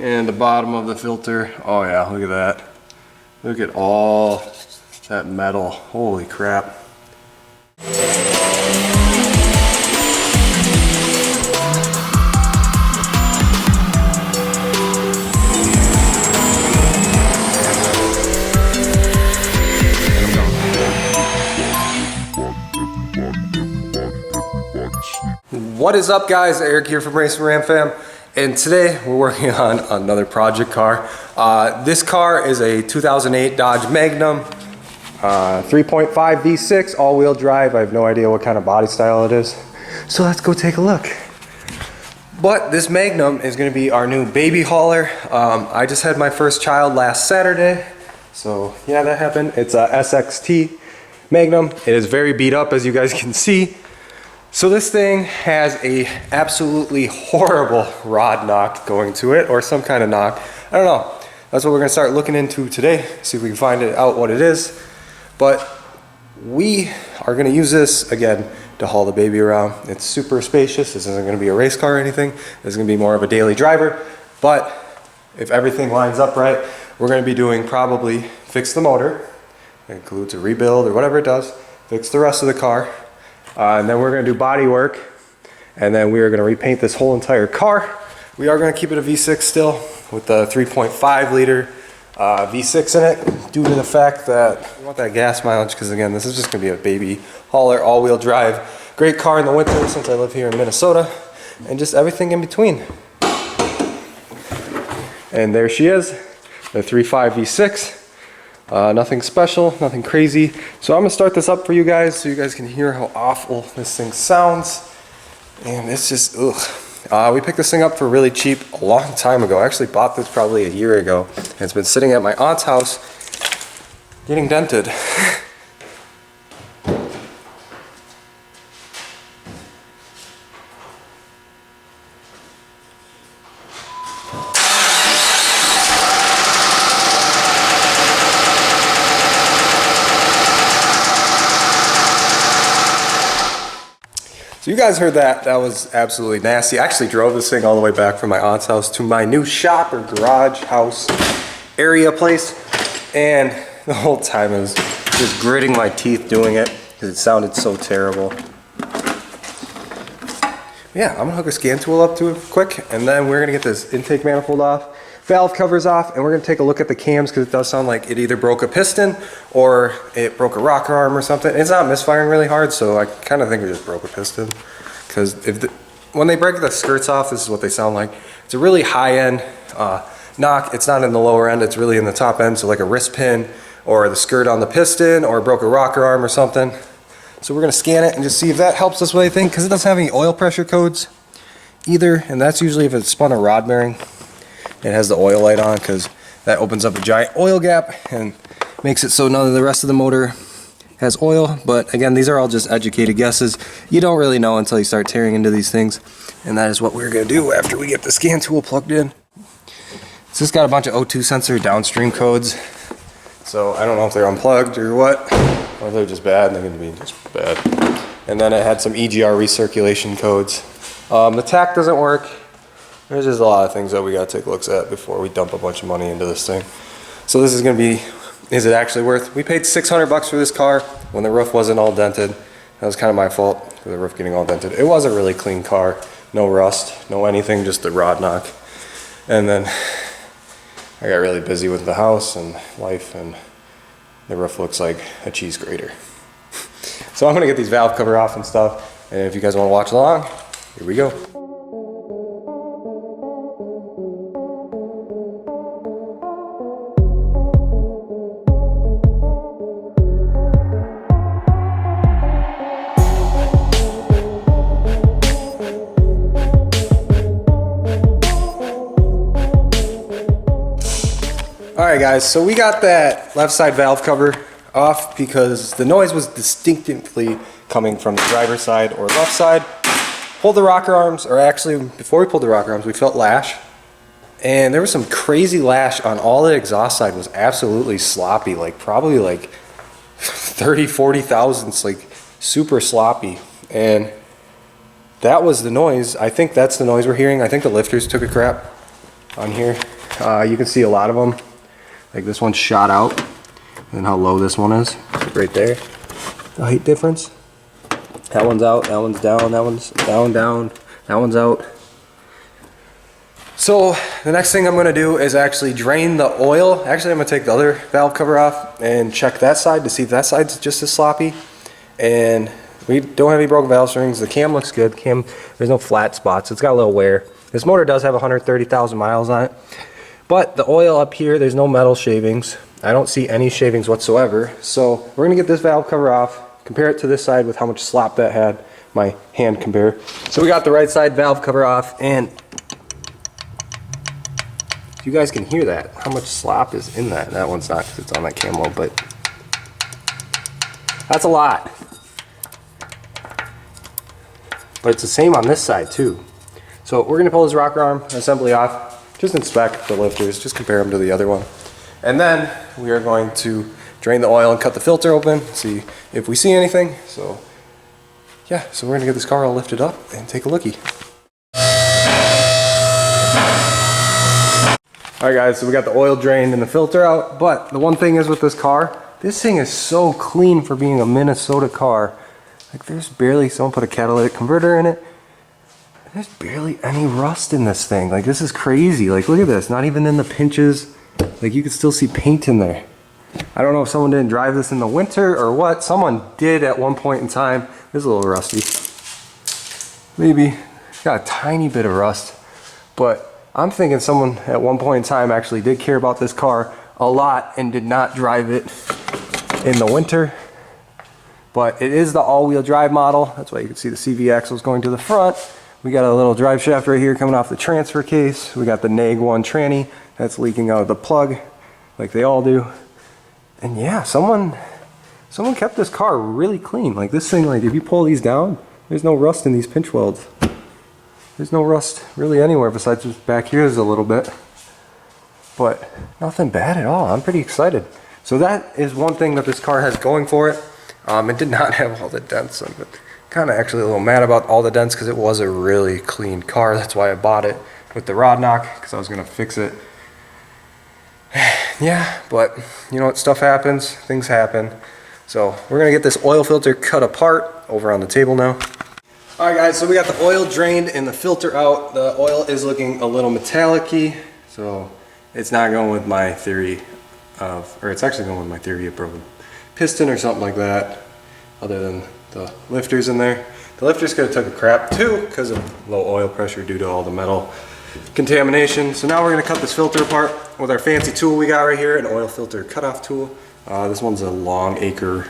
And the bottom of the filter. Oh yeah, look at that. Look at all that metal. Holy crap. What is up, guys? Eric here from Racing Ram Fam, and today we're working on another project car. This car is a 2008 Dodge Magnum 3.5 V6 all-wheel drive. I have no idea what kind of body style it is, so let's go take a look. But this Magnum is going to be our new baby hauler. I just had my first child last Saturday, so yeah, that happened. It's a SXT Magnum. It is very beat up, as you guys can see. So this thing has a absolutely horrible rod knock going to it, or some kind of knock. I don't know. That's what we're gonna start looking into today, see if we can find out what it is. But we are gonna use this, again, to haul the baby around. It's super spacious. This isn't gonna be a race car or anything. This is gonna be more of a daily driver. But if everything lines up right, we're gonna be doing probably fix the motor. It includes a rebuild or whatever it does. Fix the rest of the car. And then we're going to do body work, and then we are going to repaint this whole entire car. We are going to keep it a V6 still with the 3.5 liter V6 in it, due to the fact that we want that gas mileage, because again, this is just going to be a baby hauler, all-wheel drive. Great car in the winter since I live here in Minnesota, and just everything in between. And there she is, the 3.5 V6. Nothing special, nothing crazy. So I'm gonna start this up for you guys so you guys can hear how awful this thing sounds. And it's just, ugh. We picked this thing up for really cheap a long time ago. I actually bought this probably a year ago. And it's been sitting at my aunt's house getting dented. So you guys heard that. That was absolutely nasty. I actually drove this thing all the way back from my aunt's house to my new shop or garage house area place. And the whole time I was just gritting my teeth doing it because it sounded so terrible. Yeah, I'm gonna hook a scan tool up to it quick, and then we're gonna get this intake manifold off, valve covers off, and we're gonna take a look at the cams because it does sound like it either broke a piston or it broke a rocker arm or something. It's not misfiring really hard, so I kind of think it just broke a piston. Because when they break the skirts off, this is what they sound like. It's a really high-end knock. It's not in the lower end, it's really in the top end, so like a wrist pin or the skirt on the piston or broke a rocker arm or something. So we're gonna scan it and just see if that helps us with anything, because it doesn't have any oil pressure codes either, and that's usually if it spun a rod bearing. It has the oil light on because that opens up a giant oil gap and makes it so none of the rest of the motor has oil. But again, these are all just educated guesses. You don't really know until you start tearing into these things, and that is what we're going to do after we get the scan tool plugged in. It's just got a bunch of O2 sensor downstream codes, so I don't know if they're unplugged or what, or they're just bad. They're going to be just bad. And then it had some EGR recirculation codes. The tach doesn't work. There's just a lot of things that we gotta take looks at before we dump a bunch of money into this thing. So this is gonna be, is it actually worth? We paid $600 for this car when the roof wasn't all dented. That was kind of my fault for the roof getting all dented. It was a really clean car, no rust, no anything, just the rod knock. And then I got really busy with the house and life, and the roof looks like a cheese grater. So I'm gonna get these valve cover off and stuff. And if you guys wanna watch along, here we go. Alright guys, so we got that left side valve cover off because the noise was distinctly coming from the driver's side or left side. Pulled the rocker arms, or actually before we pulled the rocker arms we felt lash, and there was some crazy lash on all the exhaust side. Was absolutely sloppy, like probably like 30-40 thousandths, like super sloppy. And that was the noise. I think that's the noise we're hearing. I think the lifters took a crap. on here. You can see a lot of them. Like this one's shot out, and how low this one is, right there. The height difference. That one's out, that one's down, that one's down, that one's out. So the next thing I'm gonna do is actually drain the oil. Actually, I'm gonna take the other valve cover off and check that side to see if that side's just as sloppy. And we don't have any broken valve strings. The cam looks good. There's no flat spots. It's got a little wear. This motor does have 130,000 miles on it. But the oil up here, there's no metal shavings. I don't see any shavings whatsoever. So we're gonna get this valve cover off, compare it to this side with how much slop that had, my hand compare. So we got the right side valve cover off, and you guys can hear that, how much slop is in that. That one's not because it's on that camo, but that's a lot. But it's the same on this side too. So we're gonna pull this rocker arm assembly off, just inspect the lifters, just compare them to the other one. And then we are going to drain the oil and cut the filter open, see if we see anything. So yeah, so we're gonna get this car all lifted up and take a lookie. Alright guys, so we got the oil drained and the filter out, but the one thing is with this car, this thing is so clean for being a Minnesota car. Like there's barely, someone put a catalytic converter in it, there's barely any rust in this thing. Like this is crazy. Like look at this, not even in the pinches. Like you can still see paint in there. I don't know if someone didn't drive this in the winter or what. Someone did at one point in time. It's a little rusty. Maybe got a tiny bit of rust, but I'm thinking someone at one point in time actually did care about this car a lot and did not drive it in the winter. But it is the all-wheel drive model. That's why you can see the CV axles going to the front. We got a little drive shaft right here coming off the transfer case. We got the Neg 1 tranny that's leaking out of the plug like they all do. And yeah, someone kept this car really clean. Like this thing, like if you pull these down, there's no rust in these pinch welds. There's no rust really anywhere besides just back here is a little bit. But nothing bad at all. I'm pretty excited. So that is one thing that this car has going for it. It did not have all the dents on it. Kind of actually a little mad about all the dents because it was a really clean car. That's why I bought it with the rod knock, because I was going to fix it. Yeah, but you know what, stuff happens, things happen. So we're going to get this oil filter cut apart over on the table now. Alright guys, so we got the oil drained and the filter out. The oil is looking a little metallic-y, so it's not going with my theory of, or it's actually going with my theory of broken piston or something like that, other than the lifters in there. The lifters could have took a crap too because of low oil pressure due to all the metal contamination. So now we're going to cut this filter apart with our fancy tool we got right here, an oil filter cutoff tool. This one's a Long Acre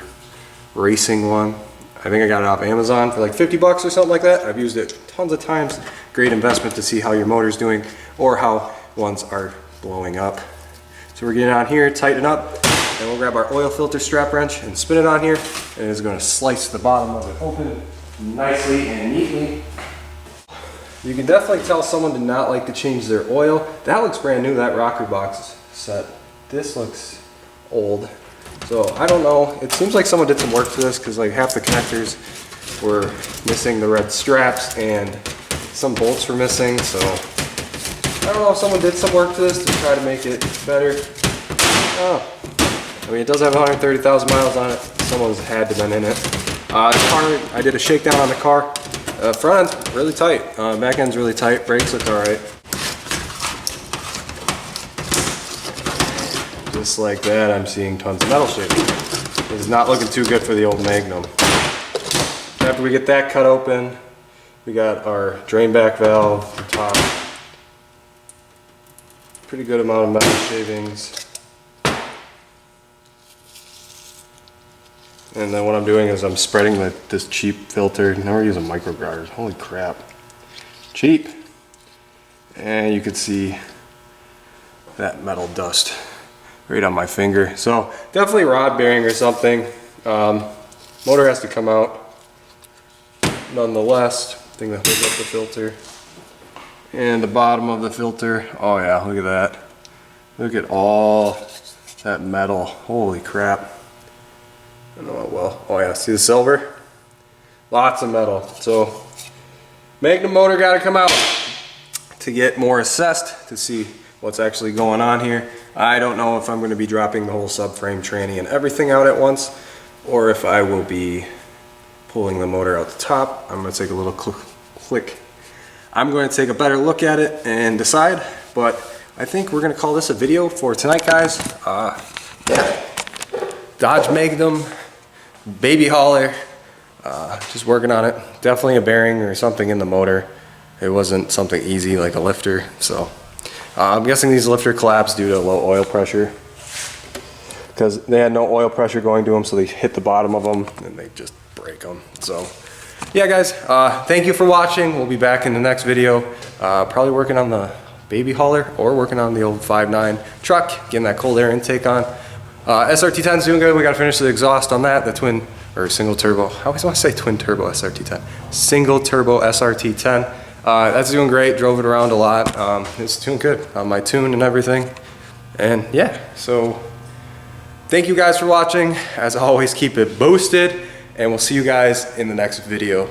racing one. I think I got it off Amazon for like 50 bucks or something like that. I've used it tons of times. Great investment to see how your motor's doing or how ones are blowing up. So we're getting on here, tighten up, and we'll grab our oil filter strap wrench and spin it on here, and it's going to slice the bottom of it open nicely and neatly. You can definitely tell someone did not like to change their oil. That looks brand new, that rocker box set. This looks old. So I don't know, it seems like someone did some work to this because like half the connectors were missing the red straps and some bolts were missing. So I don't know if someone did some work to this to try to make it better. Oh. I mean, it does have 130,000 miles on it. Someone's had to been in it. The car, I did a shakedown on the car. Front end, really tight. Back end's really tight. Brakes look alright. Just like that, I'm seeing tons of metal shaving. It's not looking too good for the old Magnum. After we get that cut open, we got our drain back valve, the top. Pretty good amount of metal shavings. And then what I'm doing is I'm spreading this cheap filter. Now we're using microgravers. Holy crap. Cheap. And you can see that metal dust right on my finger. So definitely rod bearing or something. Motor has to come out. Nonetheless, thing that holds up the filter. And the bottom of the filter. Oh yeah, look at that. Look at all that metal. Holy crap. I don't know how well. Oh yeah, see the silver? Lots of metal. So Magnum motor got to come out to get more assessed to see what's actually going on here. I don't know if I'm going to be dropping the whole subframe, tranny, and everything out at once, or if I will be pulling the motor out the top. I'm going to take a little click. I'm going to take a better look at it and decide, but I think we're going to call this a video for tonight, guys. Yeah, Dodge Magnum baby hauler, just working on it. Definitely a bearing or something in the motor. It wasn't something easy like a lifter, so I'm guessing these lifter collapsed due to low oil pressure, because they had no oil pressure going to them, so they hit the bottom of them and they just break them. So yeah, guys, thank you for watching. We'll be back in the next video, probably working on the baby hauler or working on the old 5.9 truck, getting that cold air intake on. SRT10 is doing good. We got to finish the exhaust on that, the twin or single turbo. I always want to say twin turbo SRT10. Single turbo SRT10. That's doing great. Drove it around a lot. It's doing good on my tune and everything. And yeah, so thank you guys for watching. As always, keep it boosted, and we'll see you guys in the next video.